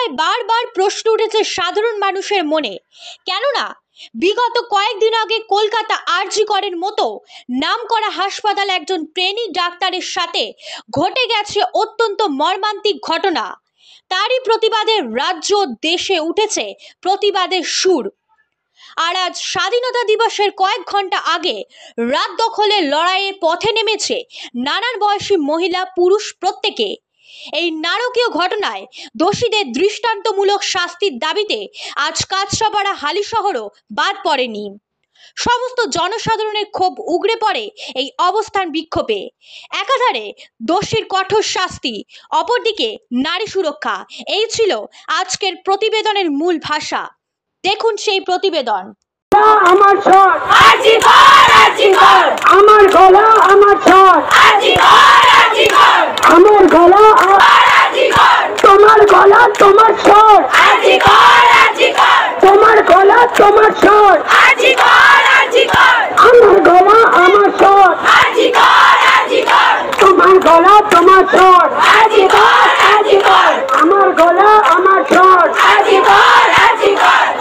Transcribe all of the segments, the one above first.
বিষয়ে বারবার প্রশ্ন উঠেছে সাধারণ মানুষের মনে। কেননা বিগত কয়েকদিন আগে কলকাতা আরজি করের মতো নামকরা হাসপাতালে একজন ট্রেনি ডাক্তারের সাথে ঘটে গেছে অত্যন্ত মর্মান্তিক ঘটনা। তারই প্রতিবাদে রাজ্য দেশে উঠেছে প্রতিবাদের সুর। আর আজ স্বাধীনতা দিবসের কয়েক ঘন্টা আগে রাত দখলের লড়াইয়ে পথে নেমেছে নানান বয়সী মহিলা পুরুষ প্রত্যেকে। এই নারকীয় ঘটনায় দোষীদের দৃষ্টান্তমূলক শাস্তির দাবিতে আজ কাঁচরাপাড়া হালিশহরও বাদ পড়েনি। সমস্ত জনসাধারণের ক্ষোভ উগড়ে পড়ে এই অবস্থান বিক্ষোভে। একাধারে দোষীর কঠোর শাস্তি, অপরদিকে নারী সুরক্ষা, এই ছিল আজকের প্রতিবেদনের মূল ভাষা। দেখুন সেই প্রতিবেদন। আমার স্বর আজি কর আমার গলা আমার স্বর আজি কর আমার গলা আজি কর তোমার গলা তোমার স্বর আজি কর তোমার গলা তোমার স্বর আজি কর আমার গলা আমার স্বর আজি কর তোমার গলা তোমার স্বর আজি কর আমার গলা আমার স্বর আজি কর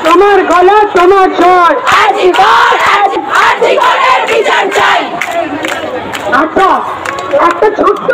তোমার গলা তোমার স্বর আজি করের বিচার চাই। আচ্ছা, একটা ছোট্ট